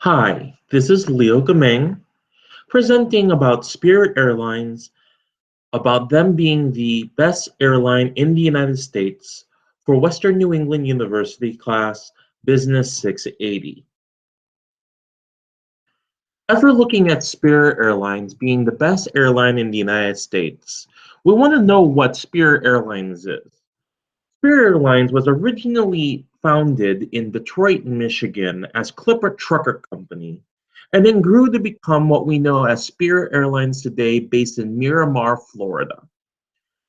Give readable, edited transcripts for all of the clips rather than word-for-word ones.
Hi, this is Leo Gameng presenting about Spirit Airlines, about them being the best airline in the United States for Western New England University class Business 680. As we're looking at Spirit Airlines being the best airline in the United States, we want to know what Spirit Airlines is. Spirit Airlines was originally founded in Detroit, Michigan as Clipper Trucker Company, and then grew to become what we know as Spirit Airlines today, based in Miramar, Florida.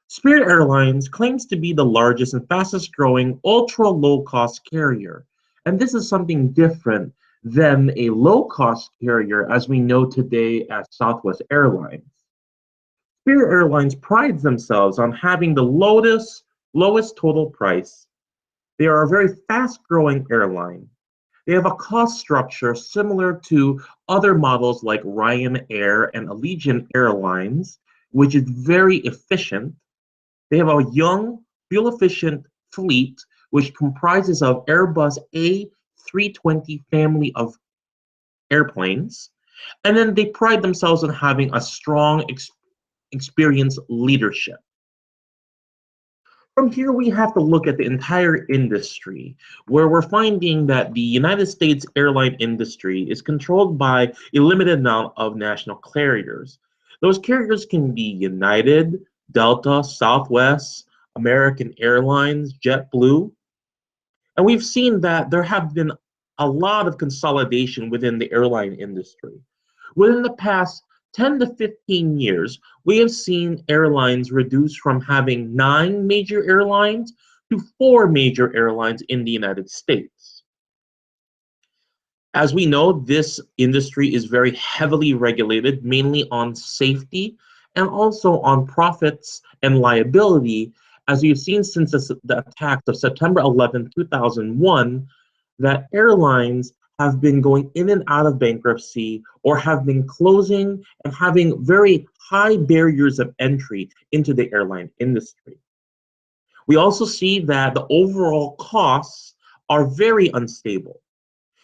Spirit Airlines claims to be the largest and fastest growing ultra low cost carrier, and this is something different than a low cost carrier as we know today as Southwest Airlines. Spirit Airlines prides themselves on having the lowest total price. They are a very fast-growing airline. They have a cost structure similar to other models like Ryanair and Allegiant Airlines, which is very efficient. They have a young, fuel-efficient fleet, which comprises of Airbus A320 family of airplanes. And then they pride themselves on having a strong, experienced leadership. From here, we have to look at the entire industry, where we're finding that the United States airline industry is controlled by a limited amount of national carriers. Those carriers can be United, Delta, Southwest, American Airlines, JetBlue. And we've seen that there have been a lot of consolidation within the airline industry. Within the past 10 to 15 years, we have seen airlines reduce from having 9 major airlines to 4 major airlines in the United States. As we know, this industry is very heavily regulated, mainly on safety and also on profits and liability, as we've seen since the attacks of September 11, 2001, that airlines have been going in and out of bankruptcy or have been closing and having very high barriers of entry into the airline industry. We also see that the overall costs are very unstable.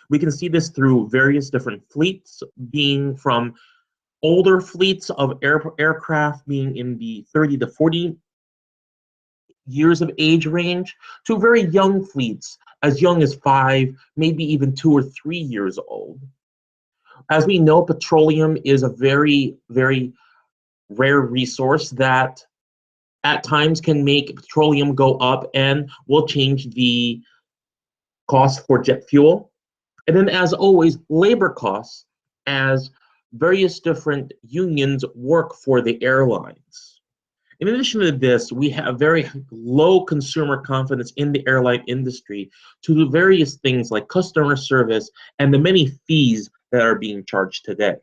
We can see this through various different fleets, being from older fleets of aircraft being in the 30 to 40 years of age range to very young fleets as young as 5, maybe even 2 or 3 years old. As we know, petroleum is a very, very rare resource that at times can make petroleum go up and will change the cost for jet fuel. And then, as always, labor costs, as various different unions work for the airlines. In addition to this, we have very low consumer confidence in the airline industry to the various things like customer service and the many fees that are being charged today.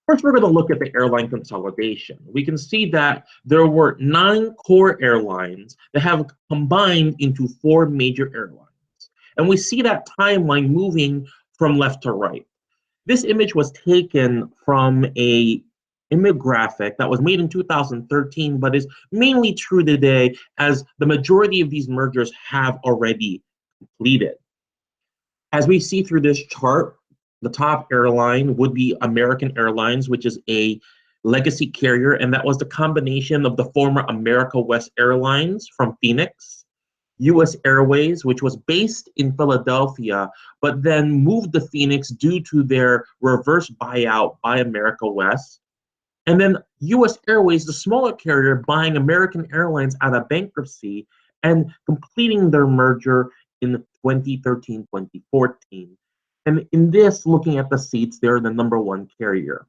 First, we're going to look at the airline consolidation. We can see that there were 9 core airlines that have combined into 4 major airlines. And we see that timeline moving from left to right. This image was taken from a infographic that was made in 2013, but is mainly true today as the majority of these mergers have already completed. As we see through this chart, the top airline would be American Airlines, which is a legacy carrier, and that was the combination of the former America West Airlines from Phoenix, US Airways, which was based in Philadelphia, but then moved to Phoenix due to their reverse buyout by America West. And then US Airways, the smaller carrier, buying American Airlines out of bankruptcy and completing their merger in 2013, 2014. And in this, looking at the seats, they're the #1 carrier.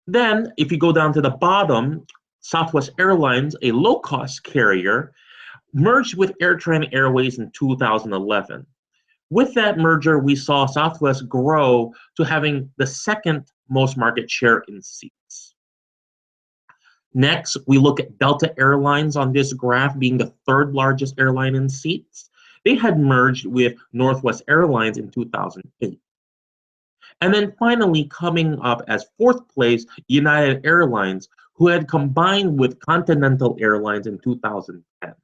Then, if you go down to the bottom, Southwest Airlines, a low-cost carrier, merged with AirTran Airways in 2011. With that merger, we saw Southwest grow to having the second most market share in seats. Next, we look at Delta Airlines on this graph being the 3rd largest airline in seats. They had merged with Northwest Airlines in 2008. And then finally, coming up as 4th place, United Airlines, who had combined with Continental Airlines in 2010.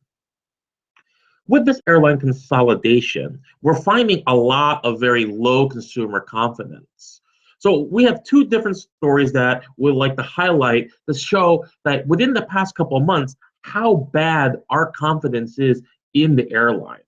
With this airline consolidation, we're finding a lot of very low consumer confidence. So we have two different stories that we'd like to highlight to show that within the past couple of months, how bad our confidence is in the airline.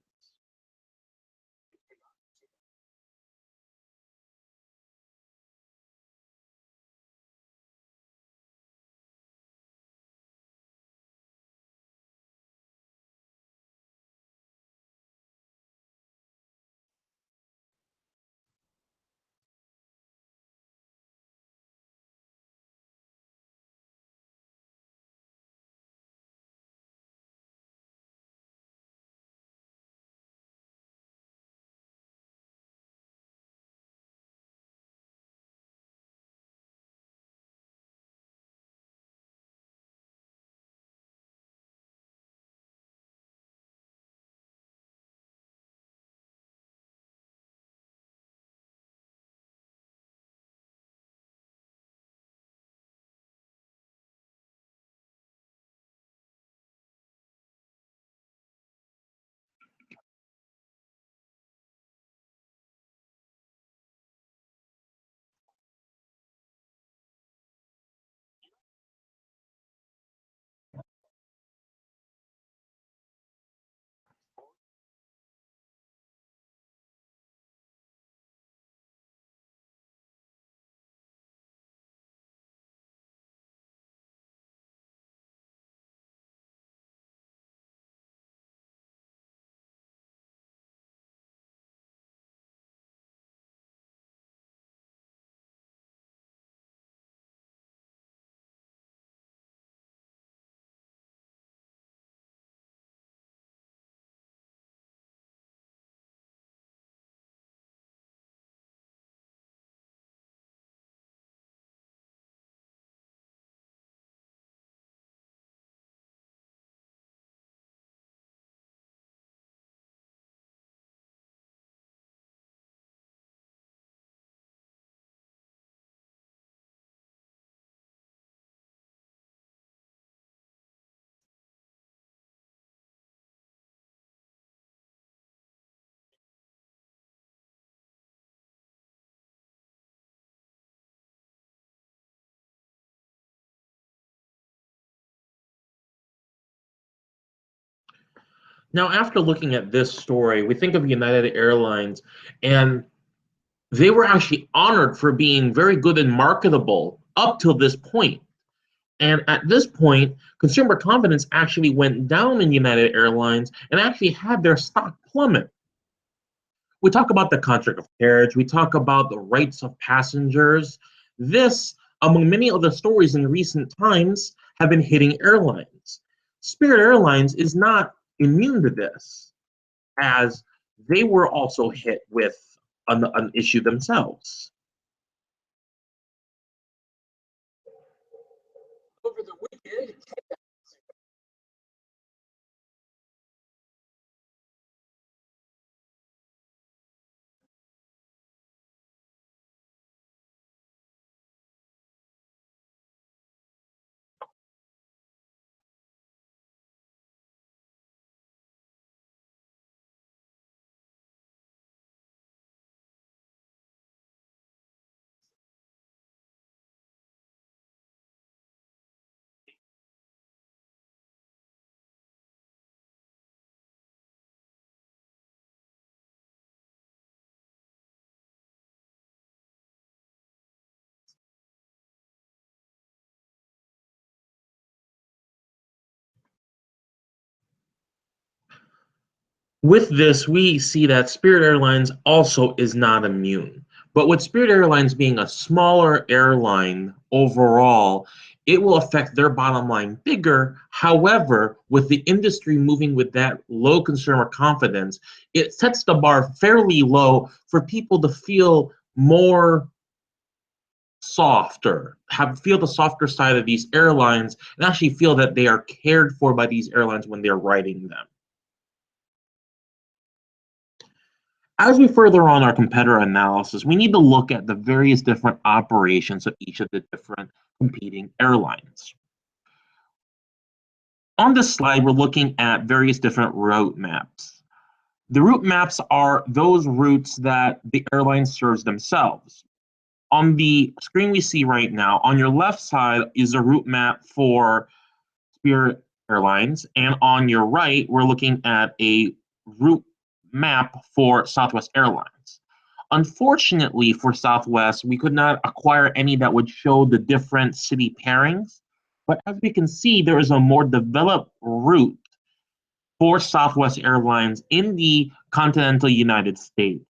Now, after looking at this story, we think of United Airlines, and they were actually honored for being very good and marketable up till this point. And at this point, consumer confidence actually went down in United Airlines and actually had their stock plummet. We talk about the contract of carriage, we talk about the rights of passengers. This, among many other stories in recent times, have been hitting airlines. Spirit Airlines is not immune to this, as they were also hit with an issue themselves. Over the weekend, with this, we see that Spirit Airlines also is not immune. But with Spirit Airlines being a smaller airline overall, it will affect their bottom line bigger. However, with the industry moving with that low consumer confidence, it sets the bar fairly low for people to feel more softer, feel the softer side of these airlines, and actually feel that they are cared for by these airlines when they're riding them. As we further on our competitor analysis, we need to look at the various different operations of each of the different competing airlines. On this slide, we're looking at various different route maps. The route maps are those routes that the airline serves themselves. On the screen we see right now, on your left side is a route map for Spirit Airlines, and on your right, we're looking at a route map for Southwest Airlines. Unfortunately for Southwest, we could not acquire any that would show the different city pairings, but as we can see, there is a more developed route for Southwest Airlines in the continental United States.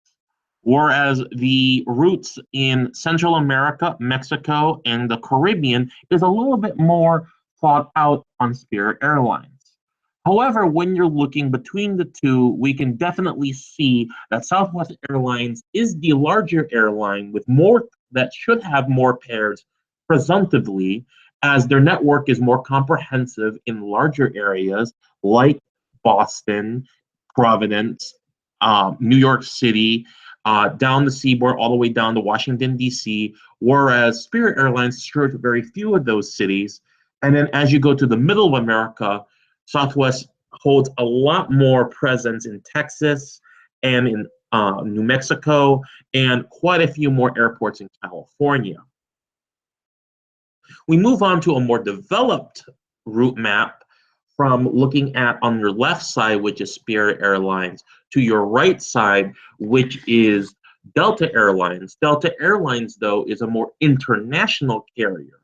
Whereas the routes in Central America, Mexico, and the Caribbean is a little bit more thought out on Spirit Airlines. However, when you're looking between the two, we can definitely see that Southwest Airlines is the larger airline with more that should have more pairs presumptively, as their network is more comprehensive in larger areas like Boston, Providence, New York City, down the seaboard all the way down to Washington, D.C., whereas Spirit Airlines serves very few of those cities. And then as you go to the middle of America, Southwest holds a lot more presence in Texas and in New Mexico, and quite a few more airports in California. We move on to a more developed route map from looking at on your left side, which is Spirit Airlines, to your right side, which is Delta Airlines. Delta Airlines, though, is a more international carrier.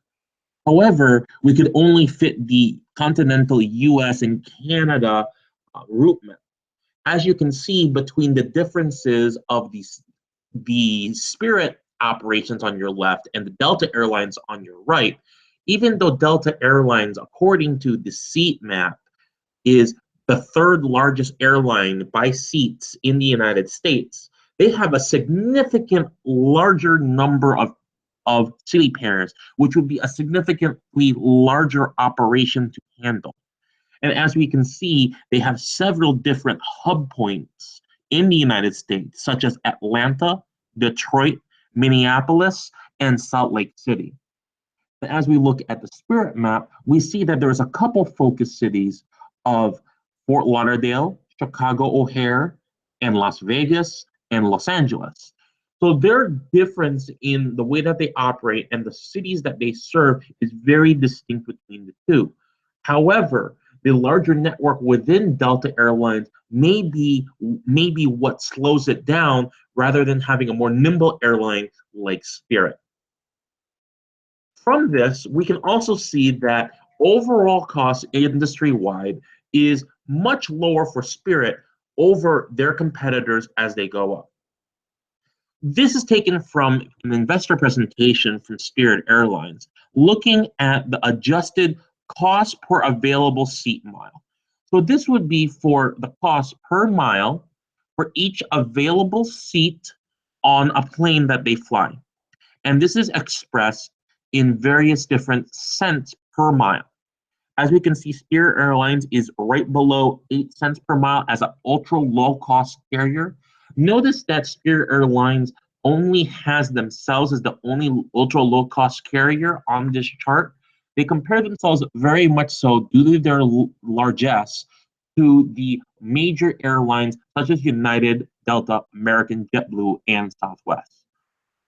However, we could only fit the continental US and Canada route map. As you can see, between the differences of the Spirit operations on your left and the Delta Airlines on your right, even though Delta Airlines, according to the seat map, is the third largest airline by seats in the United States, they have a significant larger number of city pairs, which would be a significantly larger operation to handle. And as we can see, they have several different hub points in the United States, such as Atlanta, Detroit, Minneapolis, and Salt Lake City. But as we look at the Spirit map, we see that there's a couple focus cities of Fort Lauderdale, Chicago O'Hare, and Las Vegas, and Los Angeles. So their difference in the way that they operate and the cities that they serve is very distinct between the two. However, the larger network within Delta Airlines may be what slows it down rather than having a more nimble airline like Spirit. From this, we can also see that overall cost industry-wide is much lower for Spirit over their competitors as they go up. This is taken from an investor presentation from Spirit Airlines, looking at the adjusted cost per available seat mile. So this would be for the cost per mile for each available seat on a plane that they fly. And this is expressed in various different cents per mile. As we can see, Spirit Airlines is right below 8 cents per mile as an ultra low cost carrier. Notice that Spirit Airlines only has themselves as the only ultra low cost carrier on this chart. They compare themselves very much so due to their largesse to the major airlines such as United, Delta, American, JetBlue, and Southwest.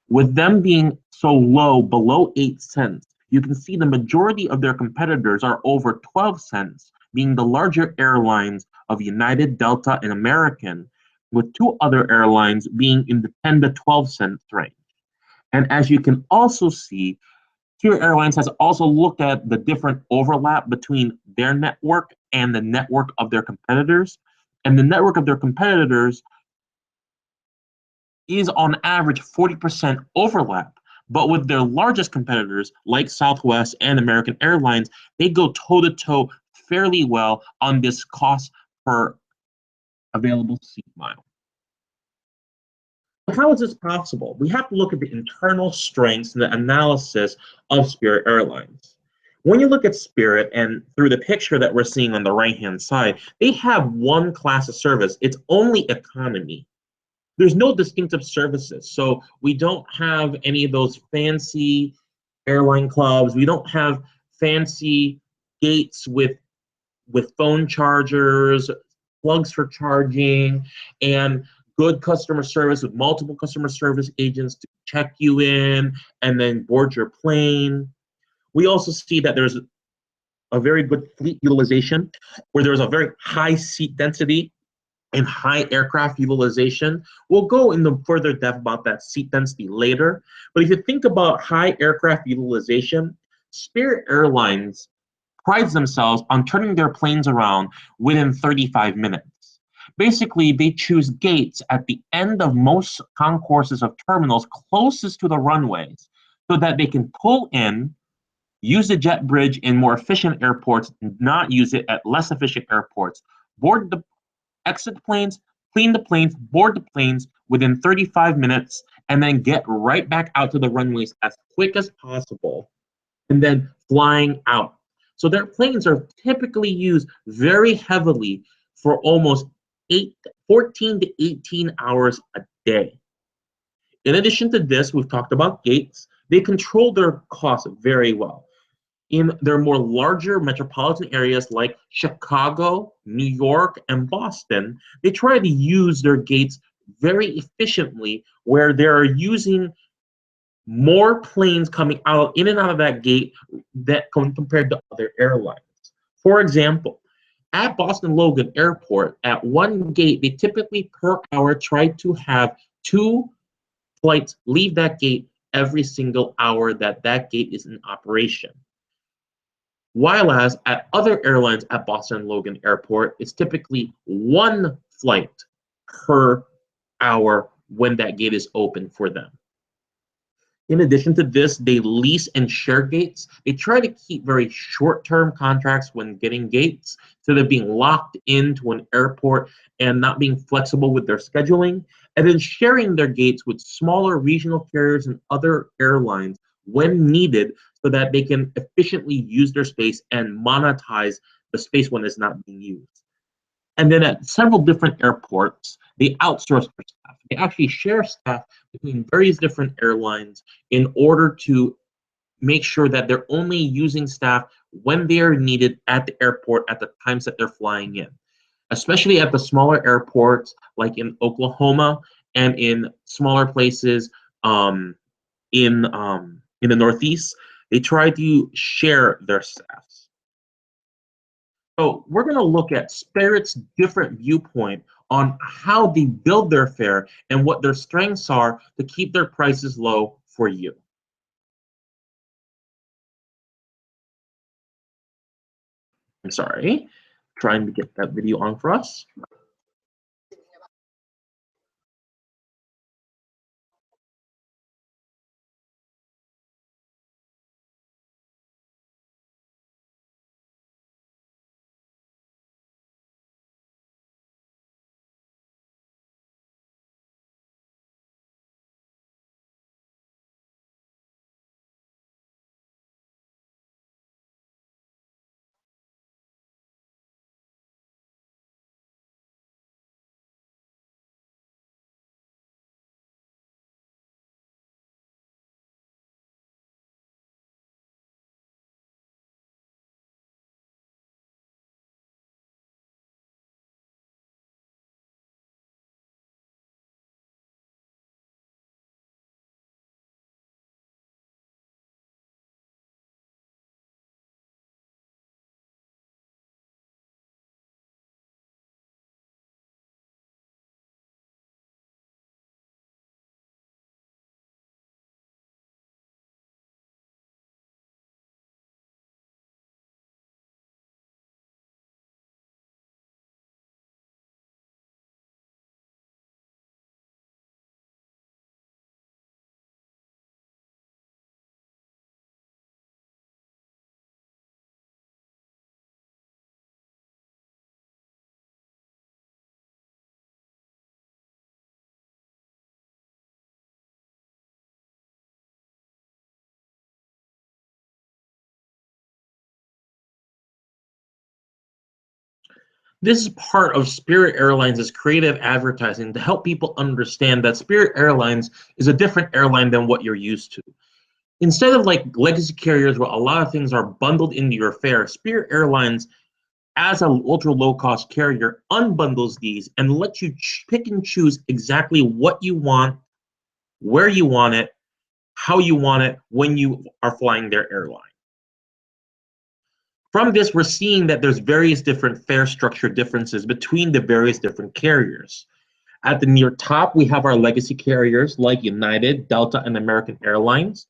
With them being so low, below 8 cents, you can see the majority of their competitors are over 12 cents, being the larger airlines of United, Delta, and American, with two other airlines being in the 10 to 12 cents range. And as you can also see, Spirit Airlines has also looked at the different overlap between their network and the network of their competitors. And the network of their competitors is on average 40% overlap. But with their largest competitors, like Southwest and American Airlines, they go toe-to-toe fairly well on this cost per available seat mile. How is this possible? We have to look at the internal strengths and the analysis of Spirit Airlines. When you look at Spirit and through the picture that we're seeing on the right-hand side, they have one class of service. It's only economy. There's no distinctive services. So we don't have any of those fancy airline clubs. We don't have fancy gates with with phone chargers, plugs for charging, and good customer service with multiple customer service agents to check you in and then board your plane. We also see that there's a very good fleet utilization where there's a very high seat density and high aircraft utilization. We'll go into further depth about that seat density later. But if you think about high aircraft utilization, Spirit Airlines prides themselves on turning their planes around within 35 minutes. Basically, they choose gates at the end of most concourses of terminals closest to the runways so that they can pull in, use the jet bridge in more efficient airports, not use it at less efficient airports, board the exit the planes, clean the planes, board the planes within 35 minutes, and then get right back out to the runways as quick as possible, and then flying out. So their planes are typically used very heavily for almost 14 to 18 hours a day. In addition to this, we've talked about gates. They control their costs very well. In their more larger metropolitan areas like Chicago, New York, and Boston, they try to use their gates very efficiently where they're using more planes coming out in and out of that gate that compared to other airlines. For example, at Boston Logan Airport, at one gate, they typically per hour try to have 2 flights leave that gate every single hour that that gate is in operation. While as at other airlines at Boston Logan Airport, it's typically 1 flight per hour when that gate is open for them. In addition to this, they lease and share gates. They try to keep very short-term contracts when getting gates, so they're being locked into an airport and not being flexible with their scheduling, and then sharing their gates with smaller regional carriers and other airlines when needed so that they can efficiently use their space and monetize the space when it's not being used. And then at several different airports, they outsource their staff. They actually share staff between various different airlines in order to make sure that they're only using staff when they are needed at the airport at the times that they're flying in. Especially at the smaller airports like in Oklahoma and in smaller places in the Northeast, they try to share their staffs. So we're going to look at Spirit's different viewpoint on how they build their fare and what their strengths are to keep their prices low for you. I'm sorry, trying to get that video on for us. This is part of Spirit Airlines' creative advertising to help people understand that Spirit Airlines is a different airline than what you're used to. Instead of like legacy carriers where a lot of things are bundled into your fare, Spirit Airlines as an ultra low cost carrier, unbundles these and lets you pick and choose exactly what you want, where you want it, how you want it when you are flying their airline. From this, we're seeing that there's various different fare structure differences between the various different carriers. At the near top, we have our legacy carriers like United, Delta, and American Airlines.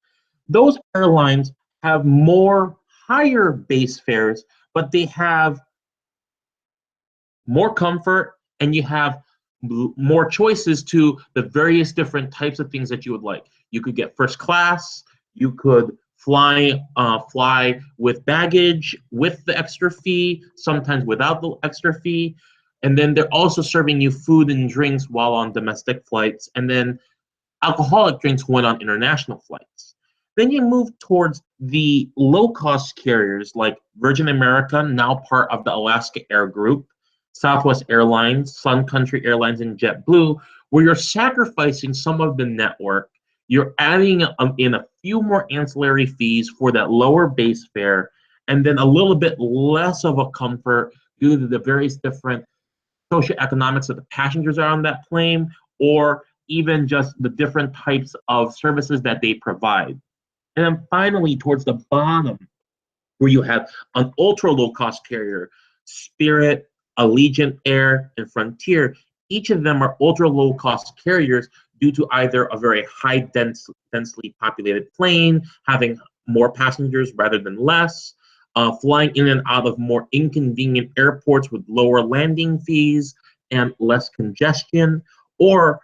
Those airlines have more higher base fares, but they have more comfort and you have more choices to the various different types of things that you would like. You could get first class, you could fly with baggage with the extra fee, sometimes without the extra fee. And then they're also serving you food and drinks while on domestic flights, and then alcoholic drinks when on international flights. Then you move towards the low-cost carriers like Virgin America, now part of the Alaska Air Group, Southwest Airlines, Sun Country Airlines, and JetBlue, where you're sacrificing some of the network. You're adding in a few more ancillary fees for that lower base fare, and then a little bit less of a comfort due to the various different socioeconomics of the passengers are on that plane, or even just the different types of services that they provide. And then finally, towards the bottom, where you have an ultra low cost carrier, Spirit, Allegiant Air, and Frontier. Each of them are ultra low cost carriers due to either a very densely populated plane, having more passengers rather than less, flying in and out of more inconvenient airports with lower landing fees and less congestion, or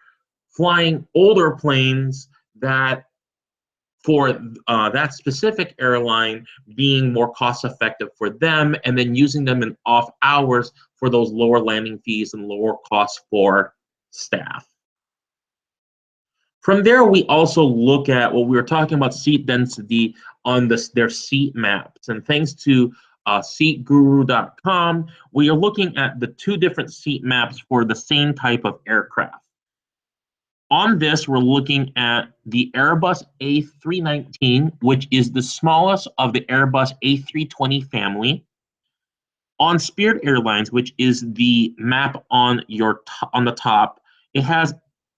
flying older planes that for that specific airline being more cost effective for them, and then using them in off hours for those lower landing fees and lower costs for staff. From there, we also look at what we were talking about seat density on their seat maps. And thanks to seatguru.com, we are looking at the two different seat maps for the same type of aircraft. On this, we're looking at the Airbus A319, which is the smallest of the Airbus A320 family. On Spirit Airlines, which is the map on the top, it has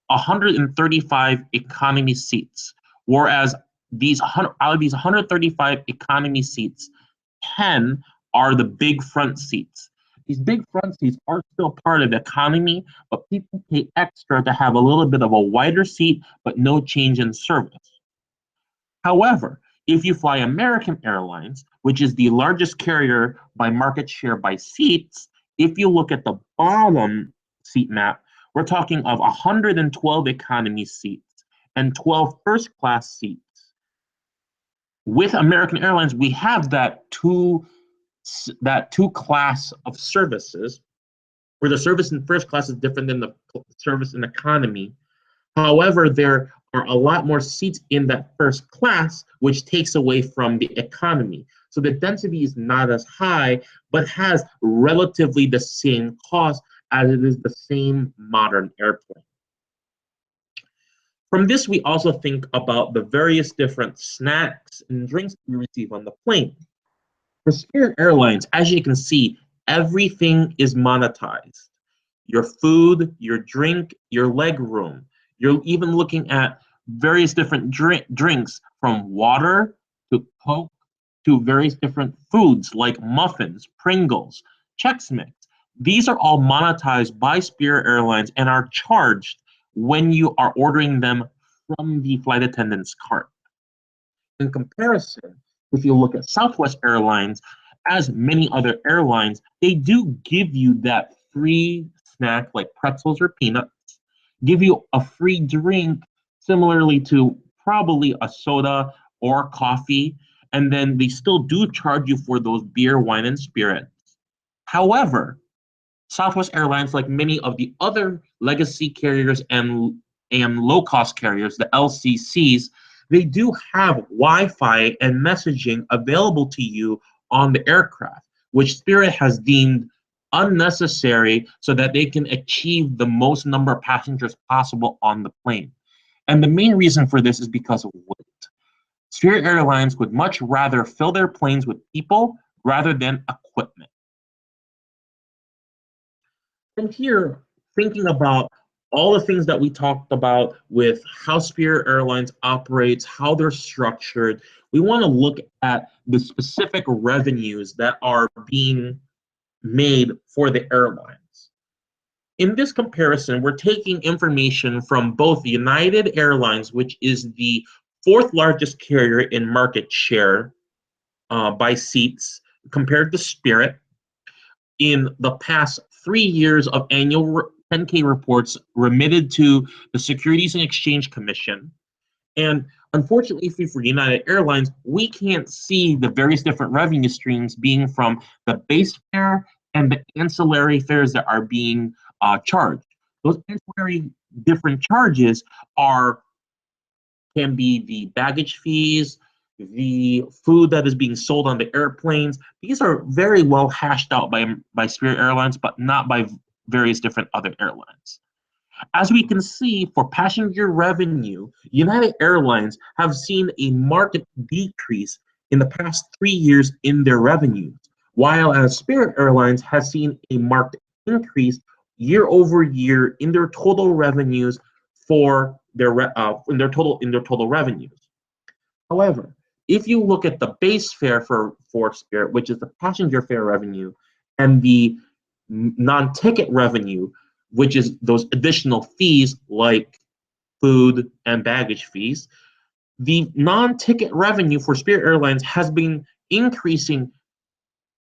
135 economy seats, whereas out of these 135 economy seats, 10 are the big front seats. These big front seats are still part of the economy, but people pay extra to have a little bit of a wider seat, but no change in service. However, if you fly American Airlines, which is the largest carrier by market share by seats, if you look at the bottom seat map, we're talking of 112 economy seats and 12 first class seats. With American Airlines, we have that two class of services, where the service in first class is different than the service in economy. However, there are a lot more seats in that first class, which takes away from the economy. So the density is not as high, but has relatively the same cost as it is the same modern airplane. From this, we also think about the various different snacks and drinks we receive on the plane. For Spirit Airlines, as you can see, everything is monetized. Your food, your drink, your leg room. You're even looking at various different drinks, from water to Coke to various different foods like muffins, Pringles, Chex Mix. These are all monetized by Spirit Airlines and are charged when you are ordering them from the flight attendant's cart. In comparison, if you look at Southwest Airlines, as many other airlines, they do give you that free snack like pretzels or peanuts, give you a free drink similarly to probably a soda or coffee, and then they still do charge you for those beer, wine, and spirits. However, Southwest Airlines, like many of the other legacy carriers and low-cost carriers, the LCCs, they do have Wi-Fi and messaging available to you on the aircraft, which Spirit has deemed unnecessary so that they can achieve the most number of passengers possible on the plane. And the main reason for this is because of weight. Spirit Airlines would much rather fill their planes with people rather than equipment. And here, thinking about all the things that we talked about with how Spirit Airlines operates, how they're structured, we want to look at the specific revenues that are being made for the airlines. In this comparison, we're taking information from both United Airlines, which is the fourth largest carrier in market share by seats, compared to Spirit, in the past 3 years of annual 10K reports remitted to the Securities and Exchange Commission. And unfortunately for United Airlines, we can't see the various different revenue streams being from the base fare and the ancillary fares that are being charged. Those ancillary different charges are can be the baggage fees, the food that is being sold on the airplanes. These are very well hashed out by Spirit Airlines, but not by various different other airlines. As we can see, for passenger revenue, United Airlines have seen a marked decrease in the past 3 years in their revenues, while as Spirit Airlines has seen a marked increase year over year in their total revenues for their total revenues. However, if you look at the base fare for Spirit, which is the passenger fare revenue, and the non-ticket revenue, which is those additional fees like food and baggage fees, the non-ticket revenue for Spirit Airlines has been increasing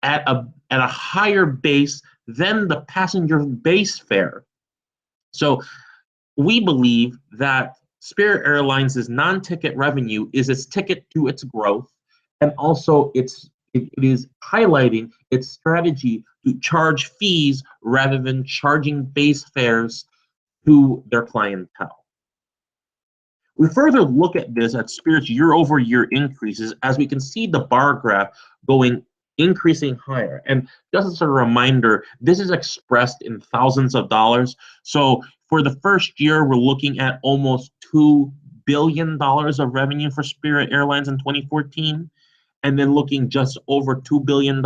at a higher base than the passenger base fare. So we believe that Spirit Airlines' non-ticket revenue is its ticket to its growth, and also it is highlighting its strategy to charge fees rather than charging base fares to their clientele. We further look at this at Spirit's year-over-year increases, as we can see the bar graph increasing higher. And just as a reminder, this is expressed in thousands of dollars. So for the first year, we're looking at almost $2 billion of revenue for Spirit Airlines in 2014, and then looking just over $2 billion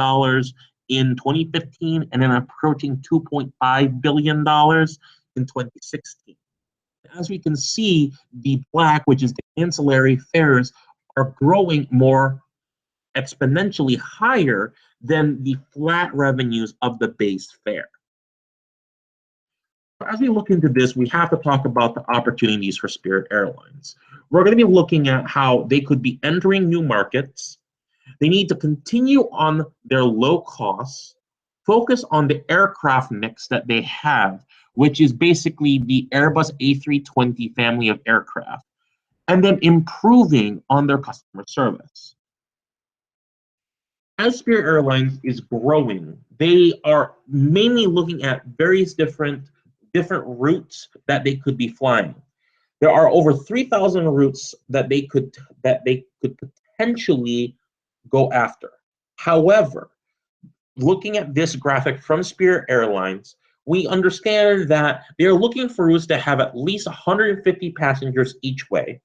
in 2015, and then approaching $2.5 billion in 2016. As we can see, the black, which is the ancillary fares, are growing more exponentially higher than the flat revenues of the base fare. As we look into this, we have to talk about the opportunities for Spirit Airlines. We're going to be looking at how they could be entering new markets. They need to continue on their low costs, focus on the aircraft mix that they have, which is basically the Airbus A320 family of aircraft, and then improving on their customer service. As Spirit Airlines is growing, they are mainly looking at various different routes that they could be flying. There are over 3,000 routes that they could potentially go after. However, looking at this graphic from Spirit Airlines, we understand that they're looking for routes that have at least 150 passengers each way.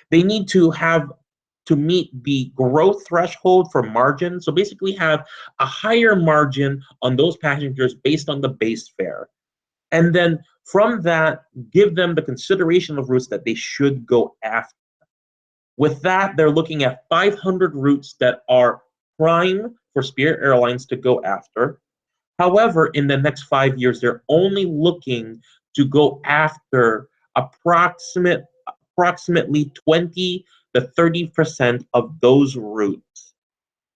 They need to meet the growth threshold for margin. So basically have a higher margin on those passengers based on the base fare. And then from that, give them the consideration of routes that they should go after. With that, they're looking at 500 routes that are prime for Spirit Airlines to go after. However, in the next 5 years, they're only looking to go after approximately 20 to 30% of those routes,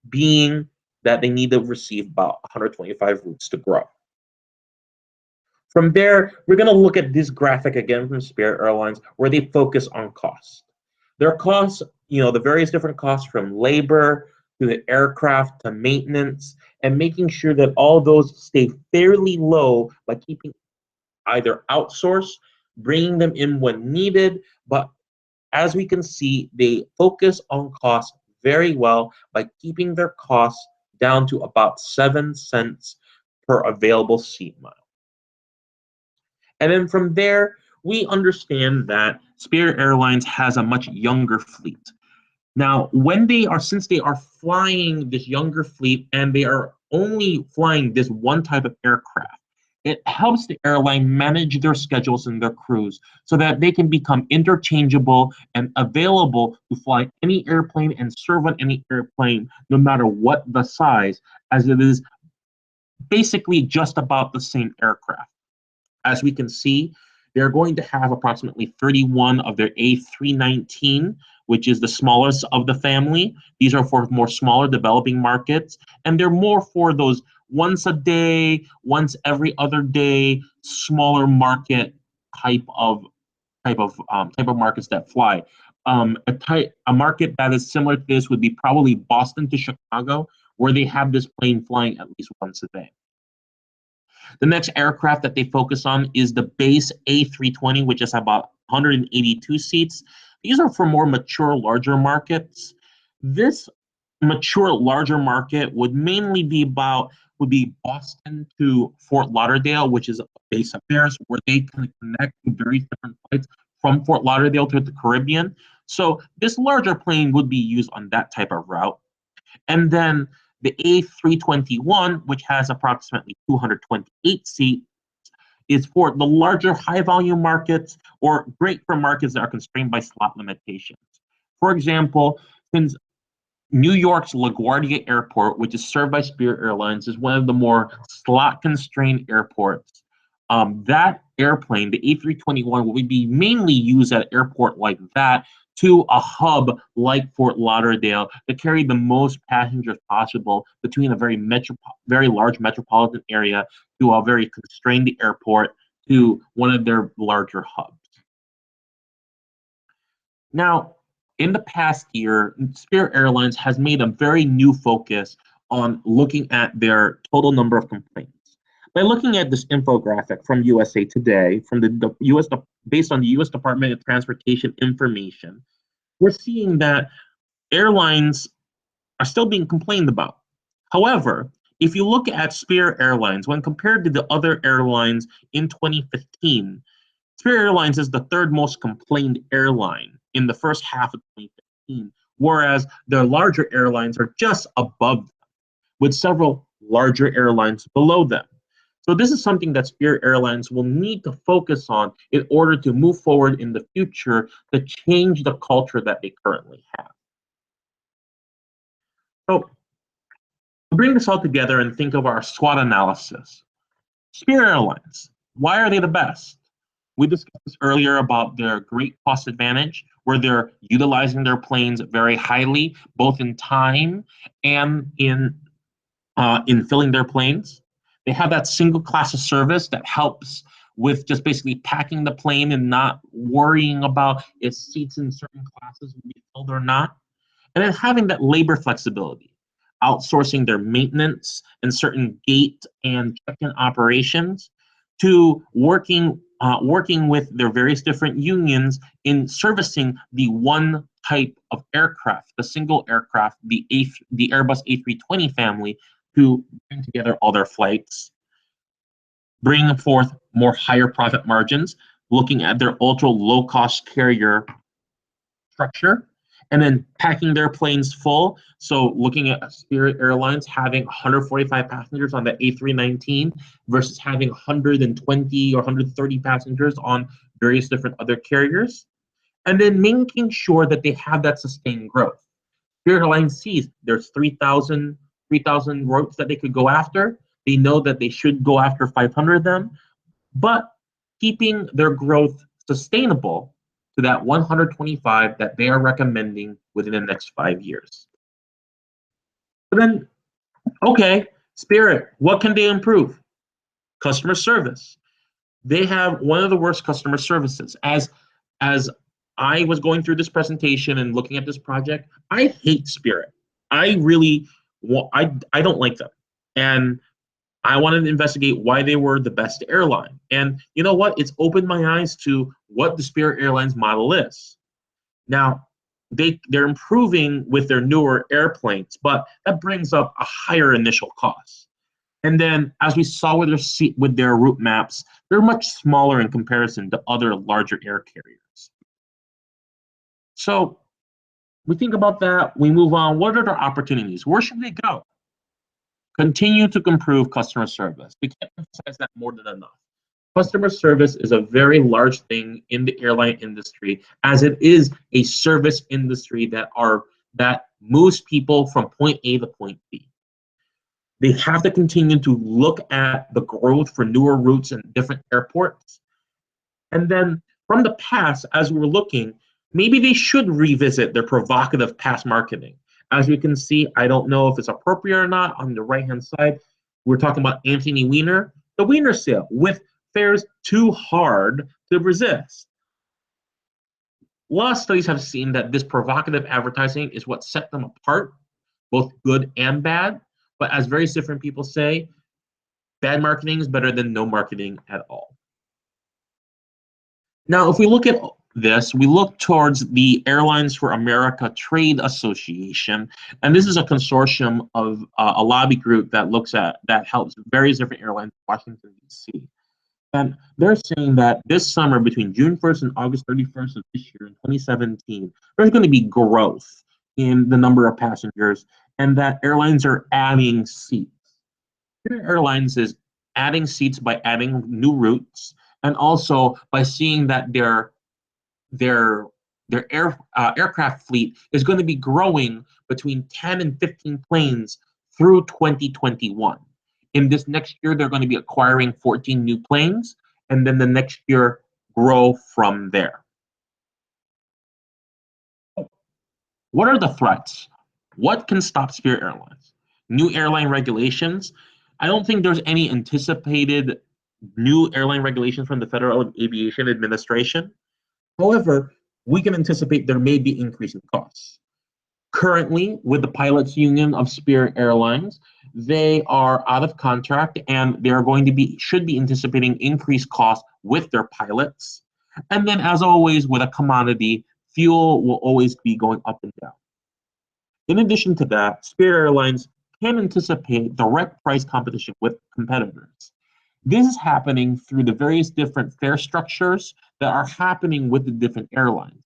being that they need to receive about 125 routes to grow. From there, we're going to look at this graphic again from Spirit Airlines, where they focus on cost. Their costs, the various different costs from labor to the aircraft to maintenance, and making sure that all those stay fairly low by keeping either outsourced, bringing them in when needed, but as we can see, they focus on cost very well by keeping their costs down to about 7 cents per available seat mile. And then from there, we understand that Spirit Airlines has a much younger fleet. Now, since they are flying this younger fleet and they are only flying this one type of aircraft, It helps the airline manage their schedules and their crews so that they can become interchangeable and available to fly any airplane and serve on any airplane, no matter what the size, as it is basically just about the same aircraft. As we can see, they're going to have approximately 31 of their A319, which is the smallest of the family. These are for more smaller developing markets, and they're more for those once a day, once every other day, smaller market type of type of markets that fly. A market that is similar to this would be probably Boston to Chicago, where they have this plane flying at least once a day. The next aircraft that they focus on is the base A320, which is about 182 seats. These are for more mature, larger markets. This mature, larger market would mainly would be Boston to Fort Lauderdale, which is a base of theirs, where they can connect to various different flights from Fort Lauderdale to the Caribbean. So this larger plane would be used on that type of route. And then the A321, which has approximately 228 seats, is for the larger high volume markets or great for markets that are constrained by slot limitations. For example, since New York's LaGuardia Airport, which is served by Spirit Airlines, is one of the more slot constrained airports. That airplane, the A321, will be mainly used at an airport like that to a hub like Fort Lauderdale to carry the most passengers possible between a very large metropolitan area to a very constrained airport to one of their larger hubs. Now, in the past year, Spirit Airlines has made a very new focus on looking at their total number of complaints. By looking at this infographic from USA Today, from the US, based on the US Department of Transportation information, we're seeing that airlines are still being complained about. However, if you look at Spirit Airlines, when compared to the other airlines in 2015, Spirit Airlines is the third most complained airline in the first half of 2015, whereas the larger airlines are just above them, with several larger airlines below them. So this is something that Spirit Airlines will need to focus on in order to move forward in the future to change the culture that they currently have. So to bring this all together and think of our SWOT analysis, Spirit Airlines, why are they the best? We discussed this earlier about their great cost advantage, where they're utilizing their planes very highly, both in time and in filling their planes. They have that single class of service that helps with just basically packing the plane and not worrying about if seats in certain classes will be filled or not. And then having that labor flexibility, outsourcing their maintenance and certain gate and check-in operations to working with their various different unions in servicing the one type of aircraft, the single aircraft, the Airbus A320 family, to bring together all their flights, bringing forth more higher profit margins, looking at their ultra low cost carrier structure, and then packing their planes full. So looking at Spirit Airlines having 145 passengers on the A319 versus having 120 or 130 passengers on various different other carriers. And then making sure that they have that sustained growth. Spirit Airlines sees there's 3,000 routes that they could go after. They know that they should go after 500 of them, but keeping their growth sustainable to that 125 that they are recommending within the next 5 years. But then, okay, Spirit, what can they improve? Customer service. They have one of the worst customer services. As I was going through this presentation and looking at this project, I hate Spirit. I really, I don't like them. And I wanted to investigate why they were the best airline. And you know what? It's opened my eyes to what the Spirit Airlines model is. Now, they're improving with their newer airplanes, but that brings up a higher initial cost. And then, as we saw with their route maps, they're much smaller in comparison to other larger air carriers. So we think about that, we move on. What are their opportunities? Where should they go? Continue to improve customer service. We can't emphasize that more than enough. Customer service is a very large thing in the airline industry, as it is a service industry that moves people from point A to point B. They have to continue to look at the growth for newer routes and different airports. And then from the past, as we're looking, maybe they should revisit their provocative past marketing. As we can see, I don't know if it's appropriate or not. On the right-hand side, we're talking about Anthony Weiner, the Weiner sale, with fares too hard to resist. A lot of studies have seen that this provocative advertising is what set them apart, both good and bad. But as various different people say, bad marketing is better than no marketing at all. Now, if we look at this, we look towards the Airlines for America Trade Association, and this is a consortium of a lobby group that helps various different airlines in Washington, D.C. And they're saying that this summer, between June 1st and August 31st of this year in 2017, there's going to be growth in the number of passengers, and that airlines are adding seats. Airlines is adding seats by adding new routes, and also by seeing that their aircraft fleet is going to be growing between 10 and 15 planes through 2021. In this next year, they're going to be acquiring 14 new planes, and then the next year grow from there. What are the threats? What can stop Spirit Airlines? New airline regulations. I don't think there's any anticipated new airline regulations from the Federal Aviation Administration. However, we can anticipate there may be increasing costs. Currently, with the pilots union of Spirit Airlines, they are out of contract, and they are should be anticipating increased costs with their pilots. And then, as always, with a commodity, fuel will always be going up and down. In addition to that, Spirit Airlines can anticipate direct price competition with competitors. This is happening through the various different fare structures that are happening with the different airlines.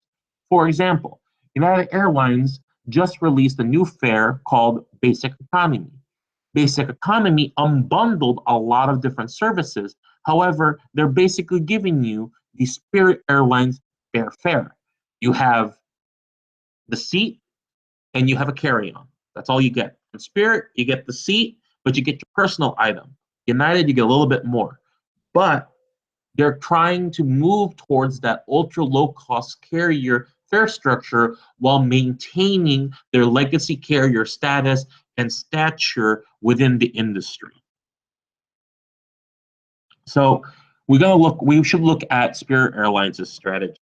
For example, United Airlines just released a new fare called Basic Economy. Basic Economy unbundled a lot of different services. However, they're basically giving you the Spirit Airlines fare. You have the seat and you have a carry-on. That's all you get. In Spirit, you get the seat, but you get your personal item. United, you get a little bit more. But they're trying to move towards that ultra low-cost carrier fare structure while maintaining their legacy carrier status and stature within the industry. So we should look at Spirit Airlines' strategy.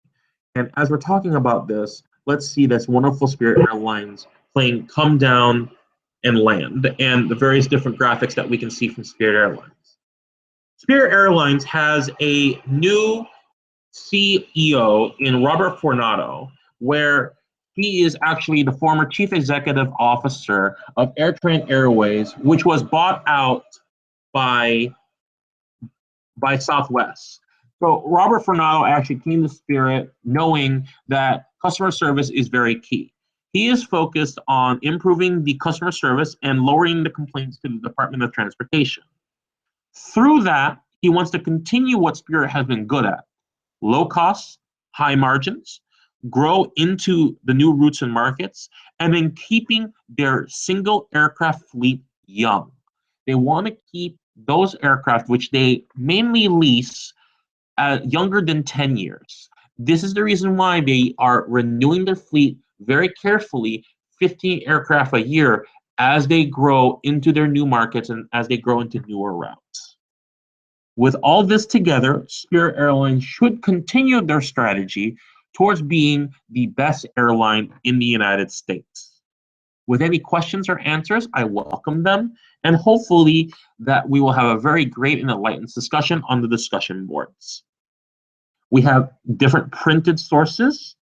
And as we're talking about this, let's see this wonderful Spirit Airlines plane come down and land, and the various different graphics that we can see from Spirit Airlines. Spirit Airlines has a new CEO in Robert Fornato, where he is actually the former chief executive officer of AirTran Airways, which was bought out by Southwest. So Robert Fornato actually came to Spirit knowing that customer service is very key. He is focused on improving the customer service and lowering the complaints to the Department of Transportation. Through that, he wants to continue what Spirit has been good at: low costs, high margins, grow into the new routes and markets, and then keeping their single aircraft fleet young. They want to keep those aircraft, which they mainly lease, younger than 10 years. This is the reason why they are renewing their fleet very carefully, 15 aircraft a year, as they grow into their new markets and as they grow into newer routes. With all this together, Spirit Airlines should continue their strategy towards being the best airline in the United States. With any questions or answers, I welcome them, and hopefully that we will have a very great and enlightened discussion on the discussion boards. We have different printed sources,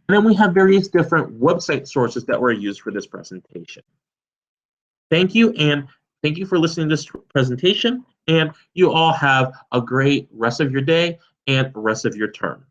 and then we have various different website sources that were used for this presentation. Thank you, and thank you for listening to this presentation, and you all have a great rest of your day and rest of your term.